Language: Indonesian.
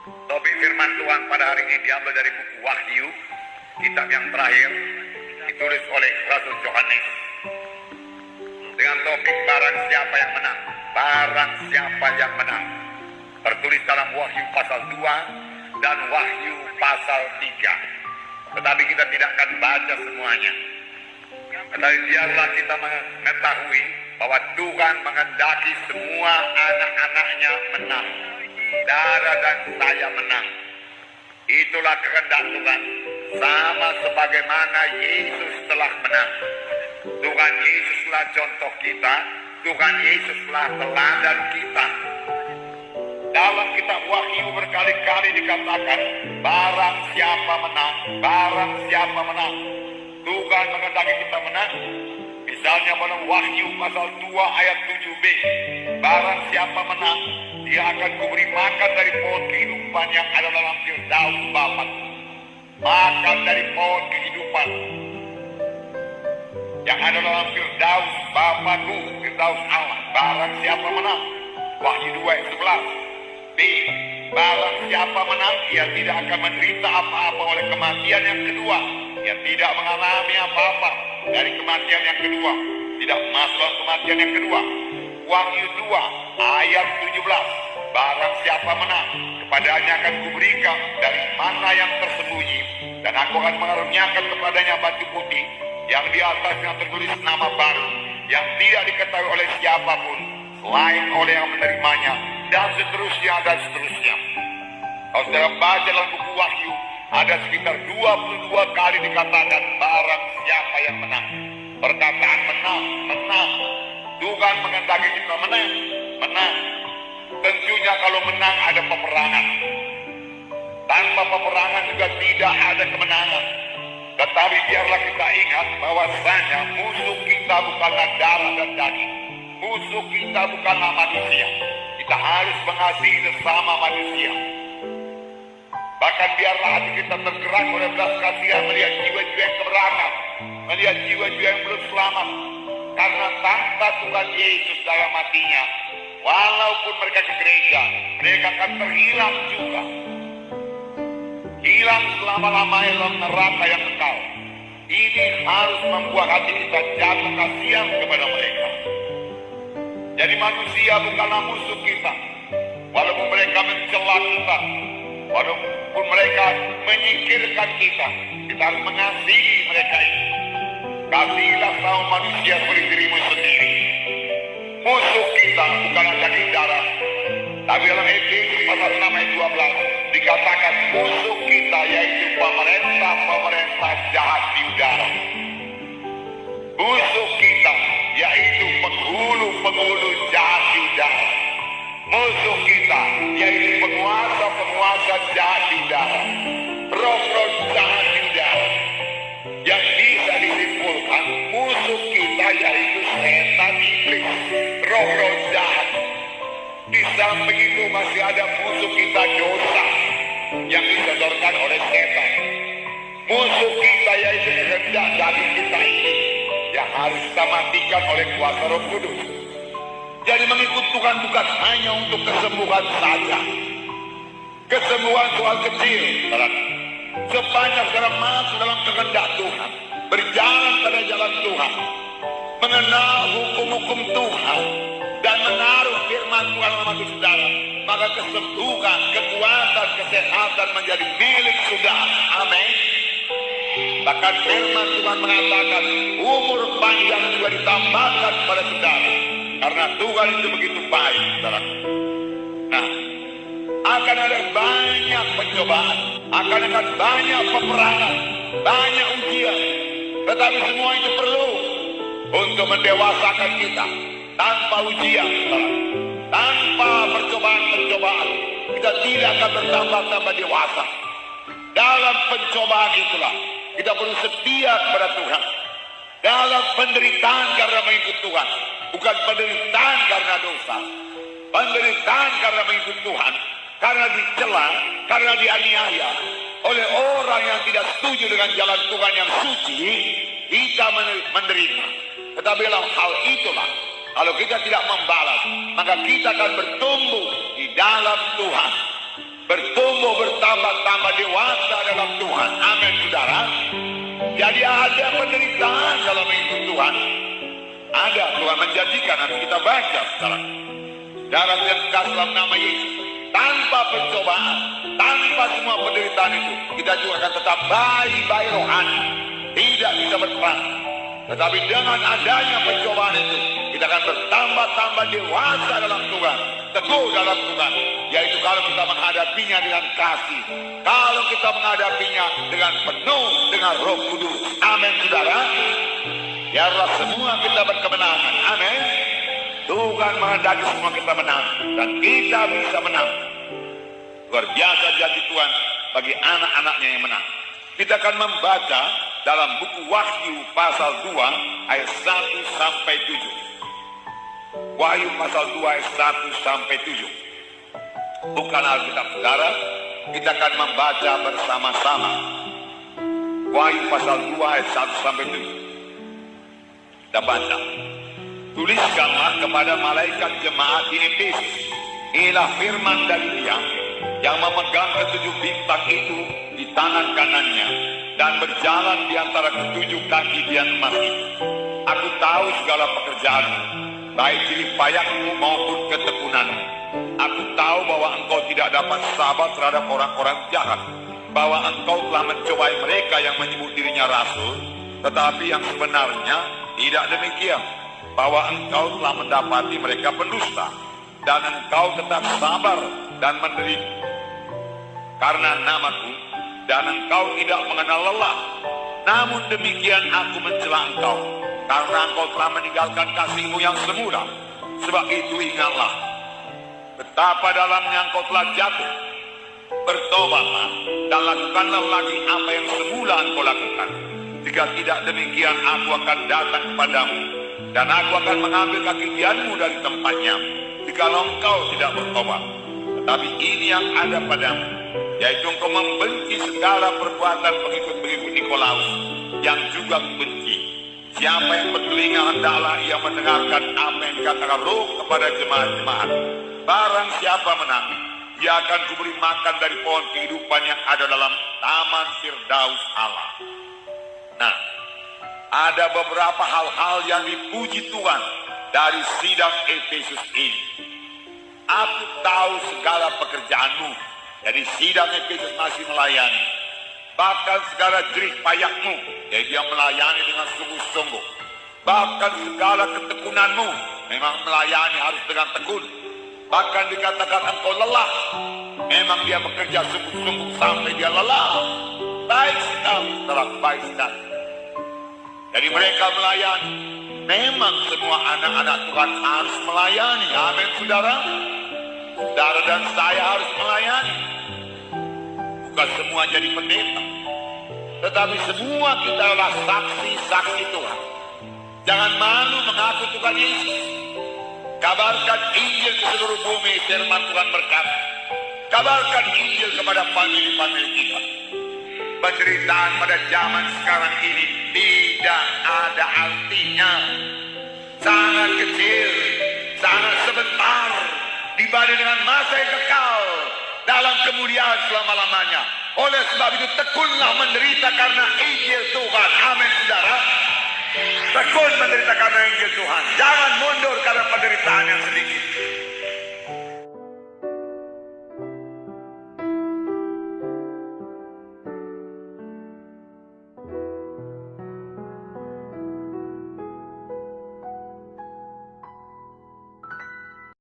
Topik firman Tuhan pada hari ini diambil dari buku Wahyu, kitab yang terakhir, ditulis oleh Rasul Yohanes. Dengan topik barang siapa yang menang, barang siapa yang menang. Tertulis dalam Wahyu pasal 2 dan Wahyu pasal 3. Tetapi kita tidak akan baca semuanya. Tetapi biarlah kita mengetahui bahwa Tuhan menghendaki semua anak-anaknya menang. Dara dan saya menang. Itulah kehendak Tuhan. Sama sebagaimana Yesus telah menang. Tuhan Yesuslah contoh kita. Tuhan Yesuslah teladan kita. Dalam kitab Wahyu berkali-kali dikatakan, barang siapa menang, barang siapa menang. Tuhan menghendaki kita menang. Misalnya dalam Wahyu pasal 2 ayat 7b, barang siapa menang, dia akan kuberi makan dari pohon kehidupan yang ada dalam Firdaus Bapakku. Makan dari pohon kehidupan yang ada dalam Firdaus Bapakku, Firdaus Allah. Barang siapa menang, Wahyu 2 ayat 11. B. Barang siapa menang, ia tidak akan menderita apa-apa oleh kematian yang kedua. Ia tidak mengalami apa-apa dari kematian yang kedua. Tidak masuk dalam kematian yang kedua. Wahyu 2 ayat 17. Barang siapa menang, kepadanya akan kuberikan dari mana yang tersembunyi, dan aku akan mengaruniakan kepadanya batu putih yang di atasnya tertulis nama baru, yang tidak diketahui oleh siapapun selain oleh yang menerimanya, dan seterusnya dan seterusnya. Kalau saudara baca dalam buku Wahyu, ada sekitar 22 kali dikatakan barang siapa yang menang. Perkataan menang, menang. Tuhan menghendaki kita menang, menang. Tentunya kalau menang ada peperangan. Tanpa peperangan juga tidak ada kemenangan. Tetapi biarlah kita ingat bahwasanya musuh kita bukanlah darah dan daging. Musuh kita bukanlah manusia. Kita harus mengasihi sesama manusia. Bahkan biarlah hati kita tergerak oleh belas kasihan melihat jiwa-jiwa yang keberangan, melihat jiwa-jiwa yang belum selamat. Karena tanpa Tuhan Yesus dalam hatinya, walaupun mereka ke gereja, mereka akan terhilang juga. Hilang selama-lamanya dalam neraka yang kekal. Ini harus membuat hati kita jatuh kasihan kepada mereka. Jadi manusia bukanlah musuh kita. Walaupun mereka mencela kita, walaupun mereka menyingkirkan kita, kita harus mengasihi mereka itu. Kasihilah sama manusia seperti dirimu sendiri. Musuh kita bukanlah daging darah. Tapi dalam Efesus pasal 6 ayat 12 dikatakan musuh kita yaitu pemerintah-pemerintah jahat di udara. Musuh kita yaitu penghulu-penghulu jahat di udara. Musuh kita yaitu penguasa-penguasa jahat di udara. Roh-roh jahat di udara. Yang bisa disimpulkan musuh kita yaitu setan iblis, roh-roh jahat. Di samping itu masih ada musuh kita dosa yang disodorkan oleh setan. Musuh kita yaitu kehendak daging kita ini yang harus kita matikan oleh kuasa Roh Kudus. Jadi mengikut Tuhan bukan hanya untuk kesembuhan saja. Kesembuhan soal kecil, sepanjang saudara masuk dalam kehendak Tuhan, berjalan pada jalan Tuhan, mengenal hukum-hukum Tuhan, dan menaruh firman Tuhan dalam hati saudara, maka kesembuhan, kekuatan, kesehatan menjadi milik saudara. Amin. Bahkan firman Tuhan mengatakan umur panjang juga ditambahkan pada saudara, karena Tuhan itu begitu baik, saudara. Nah, akan ada banyak pencobaan, akan ada banyak peperangan, banyak ujian, tetapi semua itu perlu untuk mendewasakan kita. Tanpa ujian, tanpa percobaan-percobaan, kita tidak akan bertambah-tambah dewasa. Dalam pencobaan itulah kita perlu setia kepada Tuhan. Dalam penderitaan karena mengikut Tuhan, bukan penderitaan karena dosa, penderitaan karena mengikut Tuhan, karena dicela, karena dianiaya oleh orang yang tidak setuju dengan jalan Tuhan yang suci, kita menderita. Tetapi dalam hal itulah, kalau kita tidak membalas, maka kita akan bertumbuh di dalam Tuhan. bertumbuh bertambah-tambah dewasa dalam Tuhan. Amin, saudara. Jadi ada penderitaan dalam hidup Tuhan. Ada, Tuhan menjanjikan, nanti kita baca sekarang. Darah yang kasih dalam nama Yesus, tanpa pencobaan, tanpa semua penderitaan itu, kita juga akan tetap baik-baik rohani, tidak bisa berperang. Tetapi dengan adanya pencobaan itu, kita akan bertambah-tambah dewasa dalam Tuhan, teguh dalam Tuhan. Yaitu kalau kita menghadapinya dengan kasih, kalau kita menghadapinya dengan penuh dengan Roh Kudus. Amin, saudara. Biarlah semua kita berkemenangan. Amin. Tuhan menghendaki semua kita menang, dan kita bisa menang. Luar biasa janji Tuhan bagi anak-anaknya yang menang. Kita akan membaca dalam buku Wahyu pasal 2 ayat 1 sampai 7. Wahyu pasal 2 ayat 1 sampai 7. Bukan Alkitab saudara, kita akan membaca bersama-sama. Wahyu pasal 2 ayat 1 sampai 7. Kita baca. Tuliskanlah kepada malaikat jemaat di Efesus, inilah firman dari Dia yang memegang ketujuh bintang itu di tangan kanannya dan berjalan di antara ketujuh kaki Dian emas itu. Aku tahu segala pekerjaanmu, baik jerih payahmu maupun ketekunanmu. Aku tahu bahwa engkau tidak dapat sabar terhadap orang-orang jahat, bahwa engkau telah mencobai mereka yang menyebut dirinya rasul, tetapi yang sebenarnya tidak demikian, bahwa engkau telah mendapati mereka pendusta, dan engkau tetap sabar dan menderita karena namaku, dan engkau tidak mengenal lelah. Namun demikian aku mencela engkau, karena engkau telah meninggalkan kasihmu yang semula. Sebab itu ingatlah betapa dalamnya engkau telah jatuh. Bertobatlah dan lakukanlah lagi apa yang semula engkau lakukan. Jika tidak demikian, aku akan datang kepadamu, dan aku akan mengambil kaki Dianmu dari tempatnya, jikalau engkau tidak bertobat. Tetapi ini yang ada padamu, yaitu engkau membenci segala perbuatan pengikut-pengikut Nikolaus, yang juga membenci. Siapa yang bertelinga hendaklah ia mendengarkan apa yang dikatakan Roh kepada jemaat-jemaat. Barang siapa menang, dia akan kuberi makan dari pohon kehidupan yang ada dalam taman Firdaus Allah. Nah, ada beberapa hal-hal yang dipuji Tuhan dari sidang Efesus ini. Aku tahu segala pekerjaanmu. Jadi sidang Efesus masih melayani. Bahkan segala jerih payahmu, jadi dia melayani dengan sungguh-sungguh. Bahkan segala ketekunanmu, memang melayani harus dengan tekun. Bahkan dikatakan engkau lelah, memang dia bekerja sungguh-sungguh sampai dia lelah. Baik sekali, baik sekali. Jadi mereka melayani. Memang semua anak-anak Tuhan harus melayani. Amin, saudara. Saudara dan saya harus melayani. Bukan semua jadi pendeta, tetapi semua kita adalah saksi-saksi Tuhan. Jangan malu mengaku Tuhan Yesus. Kabarkan Injil ke seluruh bumi. Firman Tuhan berkata, kabarkan Injil kepada famili-famili kita. Penderitaan pada zaman sekarang ini tidak ada artinya. Sangat kecil, sangat sebentar dibanding dengan masa yang kekal dalam kemuliaan selama-lamanya. Oleh sebab itu tekunlah menderita karena Injil Tuhan. Amin, saudara. Tekun menderita karena Injil Tuhan. Jangan mundur karena penderitaan.